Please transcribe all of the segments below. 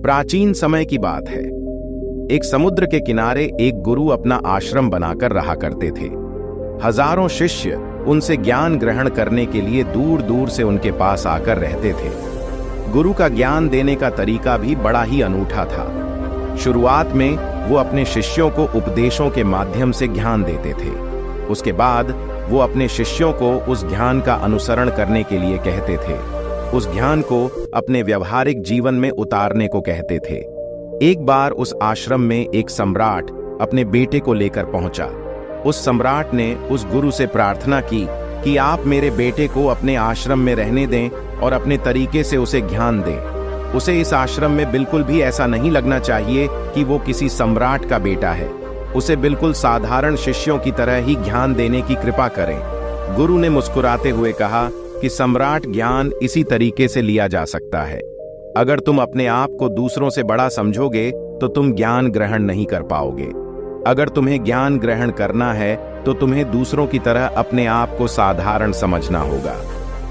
प्राचीन समय की बात है। एक समुद्र के किनारे एक गुरु अपना आश्रम बनाकर रहा करते थे। हजारों शिष्य उनसे ज्ञान ग्रहण करने के लिए दूर दूर से उनके पास आकर रहते थे। गुरु का ज्ञान देने का तरीका भी बड़ा ही अनूठा था। शुरुआत में वो अपने शिष्यों को उपदेशों के माध्यम से ज्ञान देते थे। उसके बाद वो अपने शिष्यों को उस ज्ञान का अनुसरण करने के लिए कहते थे। उस ज्ञान को अपने व्यवहारिक जीवन में उतारने को कहते थे। एक बार उस आश्रम में एक सम्राट अपने बेटे को लेकर पहुंचा। उस सम्राट ने उस गुरु से प्रार्थना की कि आप मेरे बेटे को अपने आश्रम में रहने दें और अपने तरीके से उसे ज्ञान दें। उसे इस आश्रम में बिल्कुल भी ऐसा नहीं लगना चाहिए कि वो किसी सम्राट का बेटा है। उसे बिल्कुल साधारण शिष्यों की तरह ही ज्ञान देने की कृपा करें। गुरु ने मुस्कुराते हुए कहा कि सम्राट ज्ञान इसी तरीके से लिया जा सकता है। अगर तुम अपने आप को दूसरों से बड़ा समझोगे तो तुम ज्ञान ग्रहण नहीं कर पाओगे। अगर तुम्हें ज्ञान ग्रहण करना है तो तुम्हें दूसरों की तरह अपने आप को साधारण समझना होगा।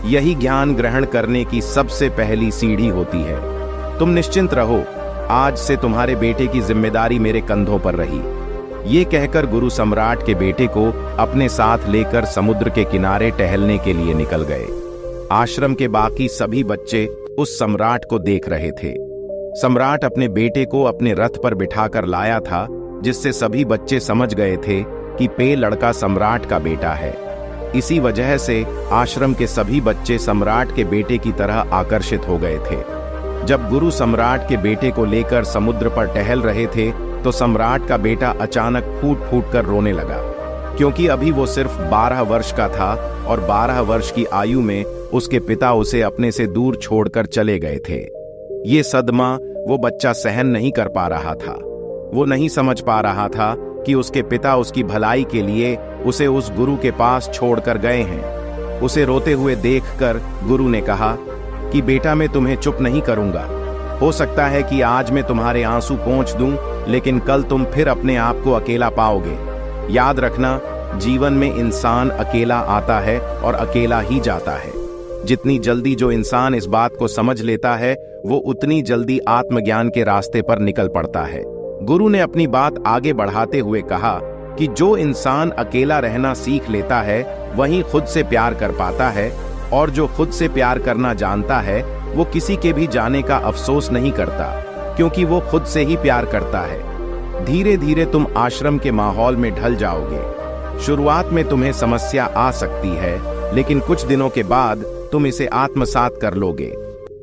यही ज्ञान ग्रहण करने की सबसे पहली सीढ़ी होती है। तुम निश्चिंत रहो, आज से तुम्हारे बेटे की जिम्मेदारी मेरे कंधों पर रही। ये कहकर गुरु सम्राट के बेटे को अपने साथ लेकर समुद्र के किनारे टहलने के लिए निकल गए। आश्रम के बाकी सभी बच्चे उस सम्राट को देख रहे थे। सम्राट अपने बेटे को अपने रथ पर बिठाकर लाया था, जिससे सभी बच्चे समझ गए थे कि पे लड़का सम्राट का बेटा है। इसी वजह से आश्रम के सभी बच्चे सम्राट के बेटे की तरह आकर्षित हो गए थे। जब गुरु सम्राट के बेटे को लेकर समुद्र पर टहल रहे थे तो सम्राट का बेटा अचानक फूट फूट कर रोने लगा, क्योंकि अभी वो सिर्फ 12 वर्ष का था और 12 वर्ष की आयु में उसके पिता उसे अपने से दूर छोड़कर चले गए थे। ये सदमा वो बच्चा सहन नहीं कर पा रहा था। वो नहीं समझ पा रहा था कि उसके पिता उसकी भलाई के लिए उसे उस गुरु के पास छोड़कर गए हैं। उसे रोते हुए देखकर गुरु ने कहा कि बेटा, मैं तुम्हें चुप नहीं करूंगा। हो सकता है कि आज मैं तुम्हारे आंसू पोंछ दूं, लेकिन कल तुम फिर अपने आप को अकेला पाओगे। याद रखना, जीवन में इंसान अकेला आता है और अकेला ही जाता है। जितनी जल्दी जो इंसान इस बात को समझ लेता है, वो उतनी जल्दी आत्मज्ञान के रास्ते पर निकल पड़ता है। गुरु ने अपनी बात आगे बढ़ाते हुए कहा कि जो इंसान अकेला रहना सीख लेता है, वही खुद से प्यार कर पाता है, और जो खुद से प्यार करना जानता है, वो किसी के भी जाने का अफसोस नहीं करता, क्योंकि वो खुद से ही प्यार करता है। धीरे धीरे तुम आश्रम के माहौल में ढल जाओगे। शुरुआत में तुम्हें समस्या आ सकती है, लेकिन कुछ दिनों के बाद तुम इसे आत्मसात कर लोगे।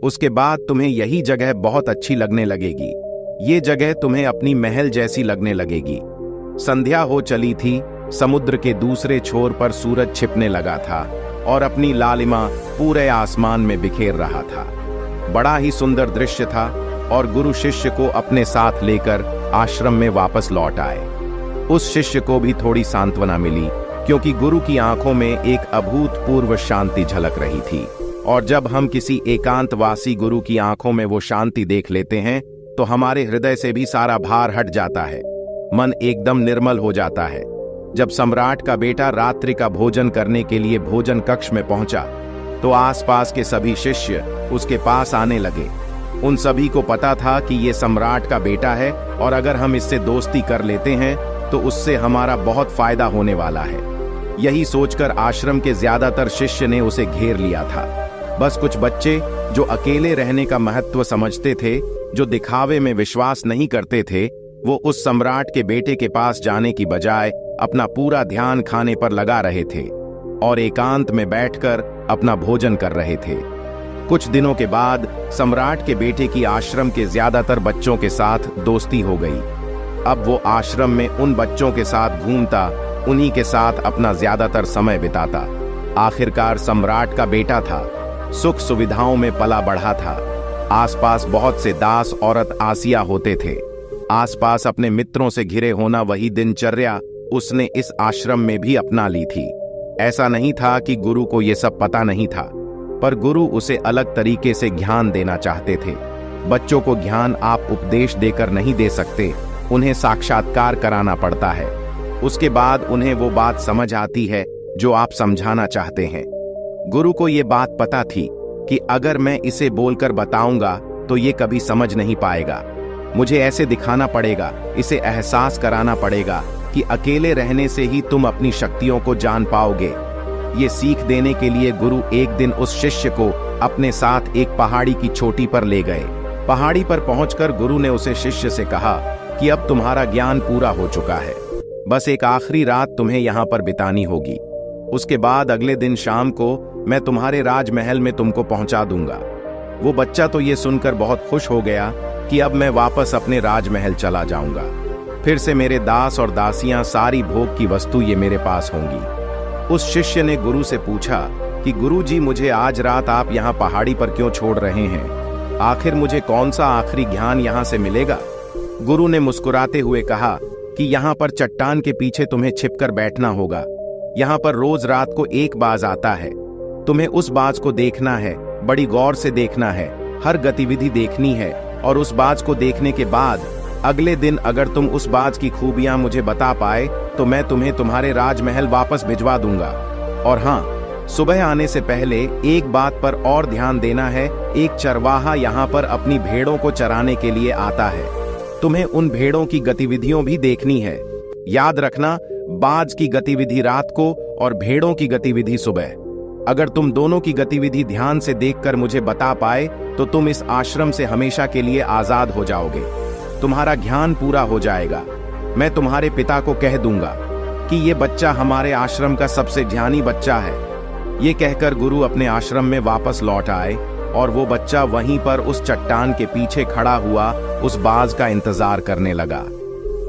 उसके बाद तुम्हें यही जगह बहुत अच्छी लगने लगेगी। ये जगह तुम्हें अपनी महल जैसी लगने लगेगी। संध्या हो चली थी। समुद्र के दूसरे छोर पर सूरज छिपने लगा था और अपनी लालिमा पूरे आसमान में बिखेर रहा था। बड़ा ही सुंदर दृश्य था और गुरु शिष्य को अपने साथ लेकर आश्रम में वापस लौट आए। उस शिष्य को भी थोड़ी सांत्वना मिली, क्योंकि गुरु की आंखों में एक अभूतपूर्व शांति झलक रही थी। और जब हम किसी एकांतवासी गुरु की आंखों में वो शांति देख लेते हैं तो हमारे हृदय से भी सारा भार हट जाता है, मन एकदम निर्मल हो जाता है। जब सम्राट का बेटा रात्रि का भोजन करने के लिए भोजन कक्ष में पहुंचा तो आसपास के सभी शिष्य उसके पास आने लगे। उन सभी को पता था कि ये सम्राट का बेटा है और अगर हम इससे दोस्ती कर लेते हैं तो उससे हमारा बहुत फायदा होने वाला है। यही सोचकर आश्रम के ज्यादातर शिष्य ने उसे घेर लिया था। बस कुछ बच्चे जो अकेले रहने का महत्व समझते थे, जो दिखावे में विश्वास नहीं करते थे, वो उस सम्राट के बेटे के पास जाने की बजाय अपना पूरा ध्यान खाने पर लगा रहे थे और एकांत में बैठकर अपना भोजन कर रहे थे। कुछ दिनों के बाद सम्राट के बेटे की आश्रम के ज्यादातर बच्चों के साथ दोस्ती हो गई। अब वो आश्रम में उन बच्चों के साथ घूमता, उन्हीं के साथ अपना ज्यादातर समय बिताता। आखिरकार सम्राट का बेटा था, सुख सुविधाओं में पला बढ़ा था। आसपास बहुत से दास औरत आसिया होते थे। आसपास अपने मित्रों से घिरे होना वही दिनचर्या उसने इस आश्रम में भी अपना ली थी। ऐसा नहीं था कि गुरु को यह सब पता नहीं था, पर गुरु उसे अलग तरीके से ज्ञान देना चाहते थे। बच्चों को ज्ञान आप उपदेश देकर नहीं दे सकते, उन्हें साक्षात्कार कराना पड़ता है। उसके बाद उन्हें वो बात समझ आती है जो आप समझाना चाहते हैं। गुरु को ये बात पता थी कि अगर मैं इसे बोलकर बताऊंगा तो ये कभी समझ नहीं पाएगा। मुझे ऐसे दिखाना पड़ेगा, इसे एहसास कराना पड़ेगा कि अकेले रहने से ही तुम अपनी शक्तियों को जान पाओगे। ये सीख देने के लिए गुरु एक दिन उस शिष्य को अपने साथ एक पहाड़ी की चोटी पर ले गए। पहाड़ी पर पहुंचकर गुरु ने उसे शिष्य से कहा कि अब तुम्हारा ज्ञान पूरा हो चुका है, बस एक आखिरी रात तुम्हें यहाँ पर बितानी होगी। उसके बाद अगले दिन शाम को मैं तुम्हारे राजमहल में तुमको पहुंचा दूंगा। वो बच्चा तो ये सुनकर बहुत खुश हो गया कि अब मैं वापस अपने राजमहल चला जाऊंगा, फिर से मेरे दास और दासियां, सारी भोग की वस्तु ये मेरे पास होंगी। उस शिष्य ने गुरु से पूछा कि गुरु जी, मुझे आज रात आप यहाँ पहाड़ी पर क्यों छोड़ रहे हैं? आखिर मुझे कौन सा आखिरी ज्ञान यहाँ से मिलेगा? गुरु ने मुस्कुराते हुए कहा कि यहाँ पर चट्टान के पीछे तुम्हें छिपकर बैठना होगा। यहाँ पर रोज रात को एक बाज आता है, तुम्हें उस बाज को देखना है, बड़ी गौर से देखना है, हर गतिविधि देखनी है, और उस बाज को देखने के बाद अगले दिन अगर तुम उस बाज की खूबियां मुझे बता पाए तो मैं तुम्हें तुम्हारे राजमहल वापस भिजवा दूंगा। और हाँ, सुबह आने से पहले एक बात पर और ध्यान देना है, एक चरवाहा यहाँ पर अपनी भेड़ों को चराने के लिए आता है, तुम्हें उन भेड़ों की गतिविधियों भी देखनी है। याद रखना, बाज की गतिविधि रात को और भेड़ों की गतिविधि सुबह। अगर तुम दोनों की गतिविधि ध्यान से देखकर मुझे बता पाए तो तुम इस आश्रम से हमेशा के लिए आजाद हो जाओगे, तुम्हारा ज्ञान पूरा हो जाएगा। मैं तुम्हारे पिता को कह दूंगा कि ये बच्चा हमारे आश्रम का सबसे ज्ञानी बच्चा है। ये कहकर गुरु अपने आश्रम में वापस लौट आए और वो बच्चा वहीं पर उस चट्टान के पीछे खड़ा हुआ उस बाज का इंतजार करने लगा।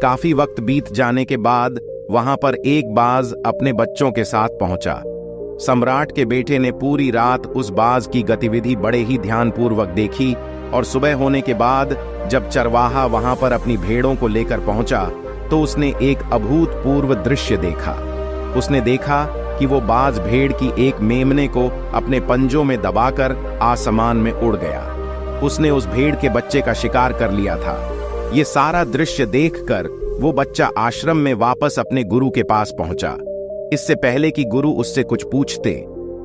काफी वक्त बीत जाने के बाद वहां पर एक बाज अपने बच्चों के साथ पहुंचा। सम्राट के बेटे ने पूरी रात उस बाज की गतिविधि बड़े ही ध्यानपूर्वक देखी और सुबह होने के बाद जब चरवाहा वहां पर अपनी भेड़ों को लेकर पहुंचा तो उसने एक अभूतपूर्व दृश्य देखा। उसने देखा कि वो बाज भेड़ की एक मेमने को अपने पंजों में दबाकर आसमान में उड़ गया। उसने उस भेड़ के बच्चे का शिकार कर लिया था। ये सारा दृश्य देखकर वो बच्चा आश्रम में वापस अपने गुरु के पास पहुंचा। इससे पहले कि गुरु उससे कुछ पूछते,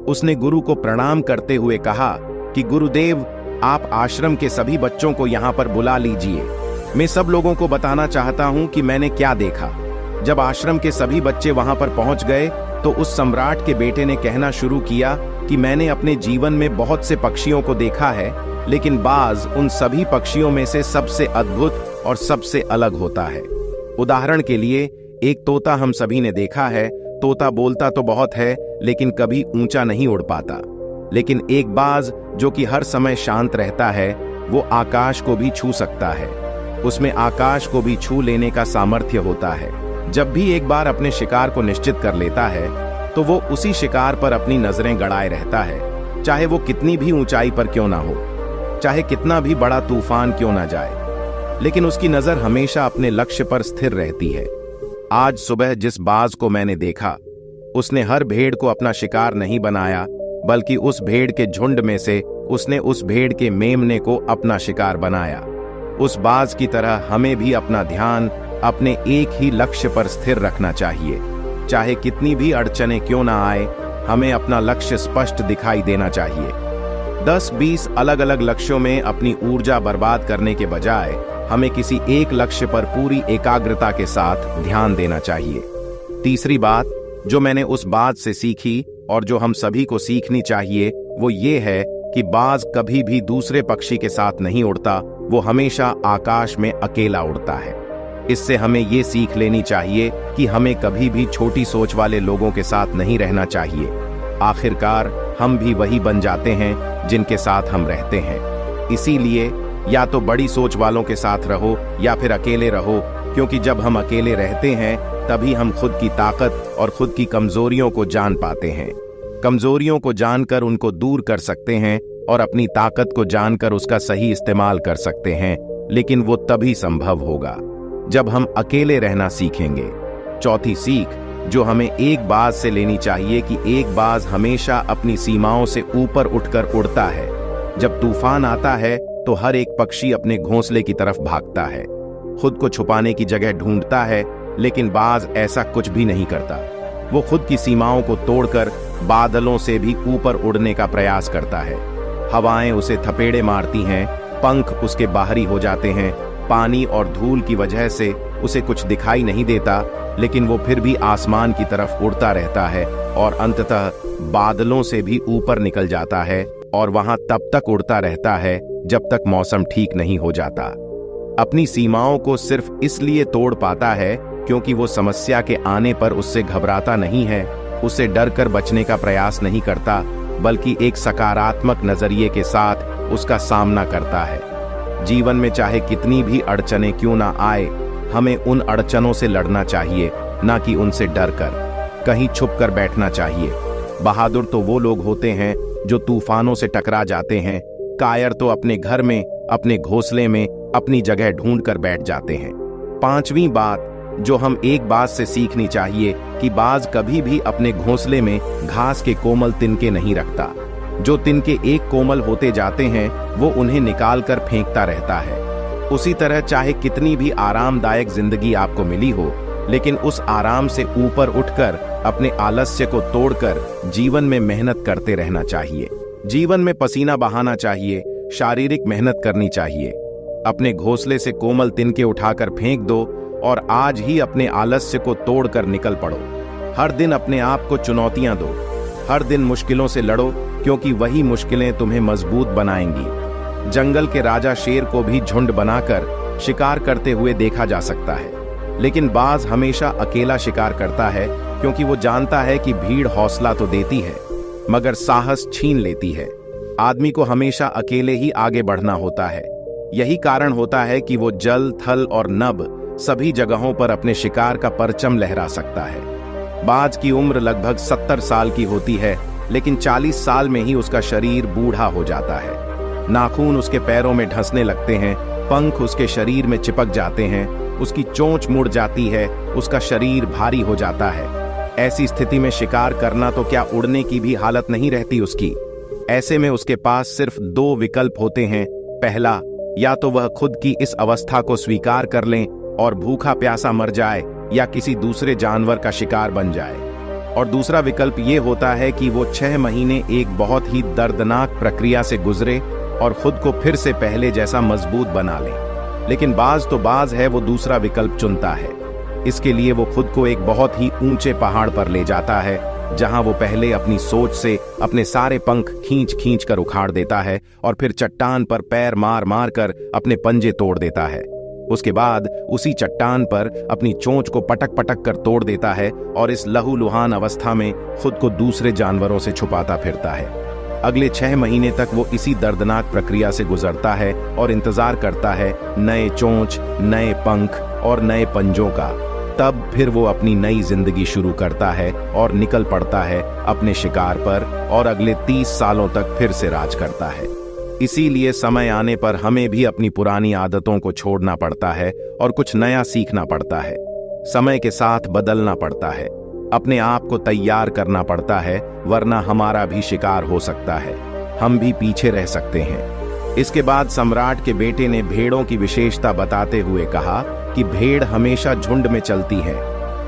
उसने गुरु को प्रणाम करते हुए कहा कि गुरुदेव, आप आश्रम के सभी बच्चों को यहाँ पर बुला लीजिए। मैं सब लोगों को बताना चाहता हूँ कि मैंने क्या देखा। जब आश्रम के सभी बच्चे वहां पर पहुंच गए तो उस सम्राट के बेटे ने कहना शुरू किया कि मैंने अपने जीवन में बहुत से पक्षियों को देखा है, लेकिन बाज उन सभी पक्षियों में से सबसे अद्भुत और सबसे अलग होता है। उदाहरण के लिए, एक तोता हम सभी ने देखा है। तोता बोलता तो बहुत है लेकिन कभी ऊंचा नहीं उड़ पाता, लेकिन एक बाज जो कि हर समय शांत रहता है, वो आकाश को भी छू सकता है। उसमें आकाश को भी छू लेने का सामर्थ्य होता है। जब भी एक बार अपने शिकार को निश्चित कर लेता है तो वो उसी शिकार पर अपनी नजरें गड़ाए रहता है, चाहे वो कितनी भी ऊंचाई पर क्यों ना हो, चाहे कितना भी बड़ा तूफान क्यों ना जाए, लेकिन उसकी नजर हमेशा अपने लक्ष्य पर स्थिर रहती है। आज सुबह जिस बाज को मैंने देखा, उसने हर भेड़ को अपना शिकार नहीं बनाया, बल्कि उस भेड़ के झुंड में से उसने उस भेड़ के मेमने को अपना शिकार बनाया। उस बाज की तरह हमें भी अपना ध्यान अपने एक ही लक्ष्य पर स्थिर रखना चाहिए। चाहे कितनी भी अड़चनें क्यों ना आए, हमें अपना लक्ष्य स्पष्ट दिखाई देना चाहिए। 10-20 अलग अलग लक्ष्यों में अपनी ऊर्जा बर्बाद करने के बजाय हमें किसी एक लक्ष्य पर पूरी एकाग्रता के साथ ध्यान देना चाहिए। तीसरी बात जो मैंने उस बात से सीखी और जो हम सभी को सीखनी चाहिए, वो ये है कि बाज कभी भी दूसरे पक्षी के साथ नहीं उड़ता, वो हमेशा आकाश में अकेला उड़ता है। इससे हमें ये सीख लेनी चाहिए कि हमें कभी भी छोटी सोच वाले लोगों के साथ नहीं रहना चाहिए। आखिरकार हम भी वही बन जाते हैं जिनके साथ हम रहते हैं। इसीलिए या तो बड़ी सोच वालों के साथ रहो या फिर अकेले रहो, क्योंकि जब हम अकेले रहते हैं तभी हम खुद की ताकत और खुद की कमजोरियों को जान पाते हैं। कमजोरियों को जानकर उनको दूर कर सकते हैं और अपनी ताकत को जानकर उसका सही इस्तेमाल कर सकते हैं, लेकिन वो तभी संभव होगा जब हम अकेले रहना सीखेंगे। चौथी सीख जो हमें एक बाज से लेनी चाहिए कि एक बाज हमेशा अपनी सीमाओं से ऊपर उठकर उड़ता है। जब तूफान आता है तो हर एक पक्षी अपने घोंसले की तरफ भागता है, खुद को छुपाने की जगह ढूंढता है, लेकिन बाज ऐसा कुछ भी नहीं करता। वो खुद की सीमाओं को तोड़कर बादलों से भी ऊपर उड़ने का प्रयास करता है। हवाएं उसे थपेड़े मारती हैं, पंख उसके बाहरी हो जाते हैं। पानी और धूल की वजह से उसे कुछ दिखाई नहीं देता, लेकिन वो फिर भी आसमान की तरफ उड़ता रहता है और अंततः बादलों से भी ऊपर निकल जाता है और वहां तब तक उड़ता रहता है जब तक मौसम ठीक नहीं हो जाता। अपनी सीमाओं को सिर्फ इसलिए तोड़ पाता है क्योंकि वो समस्या के आने पर उससे घबराता नहीं है, उससे डर कर बचने का प्रयास नहीं करता, बल्कि एक सकारात्मक नजरिए के साथ उसका सामना करता है। जीवन में चाहे कितनी भी अड़चनें क्यों ना आए, हमें उन अड़चनों से लड़ना चाहिए, ना कि उनसे डर कर कहीं छुप कर बैठना चाहिए। बहादुर तो वो लोग होते हैं जो तूफानों से टकरा जाते हैं, कायर तो अपने घर में, अपने घोंसले में अपनी जगह ढूंढ कर बैठ जाते हैं। पांचवी बात जो हम एक बात से सीखनी चाहिए कि बाज कभी भी अपने घोंसले में घास के कोमल तिनके नहीं रखता। जो तिनके एक कोमल होते जाते हैं वो उन्हें निकाल कर फेंकता रहता है। उसी तरह चाहे कितनी भी आरामदायक जिंदगी आपको मिली हो, लेकिन उस आराम से ऊपर उठकर अपने आलस्य को तोड़कर जीवन में मेहनत करते रहना चाहिए। जीवन में पसीना बहाना चाहिए, शारीरिक मेहनत करनी चाहिए। अपने घोंसले से कोमल तिनके उठाकर फेंक दो और आज ही अपने आलस्य को तोड़कर निकल पड़ो। हर दिन अपने आप को चुनौतियां दो, हर दिन मुश्किलों से लड़ो, क्योंकि वही मुश्किलें तुम्हें मजबूत बनाएंगी। जंगल के राजा शेर को भी झुंड बनाकर शिकार करते हुए देखा जा सकता है, लेकिन बाज हमेशा अकेला शिकार करता है, क्योंकि वो जानता है कि भीड़ हौसला तो देती है मगर साहस छीन लेती है। आदमी को हमेशा अकेले ही आगे बढ़ना होता है। यही कारण होता है कि वो जल, थल और नभ सभी जगहों पर अपने शिकार का परचम लहरा सकता है। बाज की उम्र लगभग 70 साल की होती है, लेकिन 40 साल में ही उसका शरीर बूढ़ा हो जाता है। नाखून उसके पैरों में ढसने लगते हैं, पंख उसके शरीर में चिपक जाते हैं, उसकी चोंच मुड़ जाती है, उसका शरीर भारी हो जाता है। ऐसी स्थिति में शिकार करना तो क्या, उड़ने की भी हालत नहीं रहती उसकी। ऐसे में उसके पास सिर्फ 2 विकल्प होते हैं। पहला, या तो वह खुद की इस अवस्था को स्वीकार कर लें और भूखा प्यासा मर जाए, या किसी दूसरे जानवर का शिकार बन जाए। और दूसरा विकल्प ये होता है कि वो 6 महीने एक बहुत ही दर्दनाक प्रक्रिया से गुजरे और खुद को फिर से पहले जैसा मजबूत बना ले। लेकिन बाज तो बाज है, वो दूसरा विकल्प चुनता है। इसके लिए वो खुद को एक बहुत ही ऊंचे पहाड़ पर ले जाता है, जहां वो पहले अपनी सोच से अपने सारे पंख खींच खींच कर उखाड़ देता है और फिर चट्टान पर पैर मार मार कर अपने पंजे तोड़ देता है। उसके बाद उसी चट्टान पर अपनी चोंच को पटक पटक कर तोड़ देता है और इस लहूलुहान अवस्था में खुद को दूसरे जानवरों से छुपाता फिरता है। अगले 6 महीने तक वो इसी दर्दनाक प्रक्रिया से गुजरता है और इंतजार करता है नए चोंच, नए पंख और नए पंजों का। तब फिर वो अपनी नई जिंदगी शुरू करता है और निकल पड़ता है अपने शिकार पर और अगले 30 सालों तक फिर से राज करता है। इसीलिए समय आने पर हमें भी अपनी पुरानी आदतों को छोड़ना पड़ता है और कुछ नया सीखना पड़ता है। समय के साथ बदलना पड़ता है, अपने आप को तैयार करना पड़ता है, वरना हमारा भी शिकार हो सकता है, हम भी पीछे रह सकते हैं। इसके बाद सम्राट के बेटे ने भेड़ों की विशेषता बताते हुए कहा कि भेड़ हमेशा झुंड में चलती है।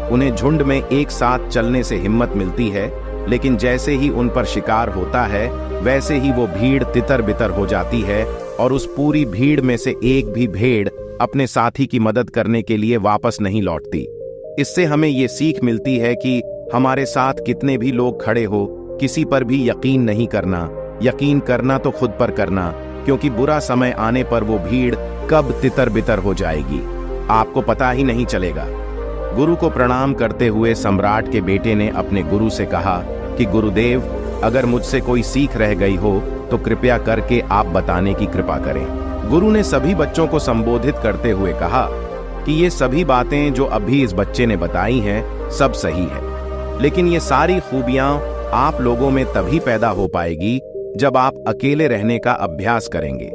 उन्हें झुंड में एक साथ चलने से हिम्मत मिलती है, लेकिन जैसे ही उन पर शिकार होता है वैसे ही वो भीड़ तितर बितर हो जाती है और उस पूरी भीड़ में से एक भी भेड़ अपने साथी की मदद करने के लिए वापस नहीं लौटती। इससे हमें ये सीख मिलती है कि हमारे साथ कितने भी लोग खड़े हो, किसी पर भी यकीन नहीं करना। यकीन करना तो खुद पर करना, क्योंकि बुरा समय आने पर वो भीड़ कब तितर बितर हो जाएगी आपको पता ही नहीं चलेगा। गुरु को प्रणाम करते हुए सम्राट के बेटे ने अपने गुरु से कहा कि गुरुदेव, अगर मुझसे कोई सीख रह गई हो तो कृपया करके आप बताने की कृपा करें। गुरु ने सभी बच्चों को संबोधित करते हुए कहा कि ये सभी बातें जो अभी इस बच्चे ने बताई हैं सब सही है, लेकिन ये सारी खूबियां आप लोगों में तभी पैदा हो पाएगी जब आप अकेले रहने का अभ्यास करेंगे।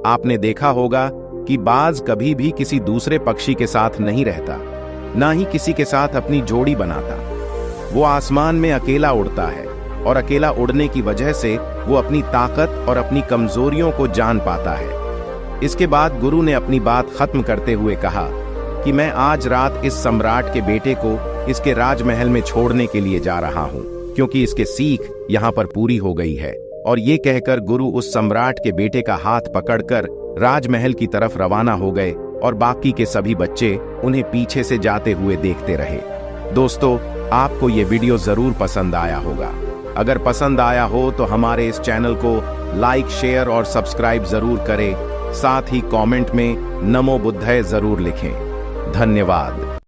आपने देखा होगा कि बाज कभी भी किसी दूसरे पक्षी के साथ नहीं रहता, ना ही किसी के साथ अपनी जोड़ी बनाता। वो आसमान में अकेला उड़ता है और अकेला उड़ने की वजह से वो अपनी ताकत और अपनी कमजोरियों को जान पाता है। इसके बाद गुरु ने अपनी बात खत्म करते हुए कहा कि मैं आज रात इस सम्राट के बेटे को इसके राजमहल में छोड़ने के लिए जा रहा हूं, क्योंकि इसके सीख यहां पर पूरी हो गई है। और ये कहकर गुरु उस सम्राट के बेटे का हाथ पकड़कर राजमहल की तरफ रवाना हो गए और बाकी के सभी बच्चे उन्हें पीछे से जाते हुए देखते रहे। दोस्तों, आपको ये वीडियो जरूर पसंद आया होगा। अगर पसंद आया हो तो हमारे इस चैनल को लाइक, शेयर और सब्सक्राइब जरूर करें। साथ ही कमेंट में नमो बुद्धाय जरूर लिखें। धन्यवाद।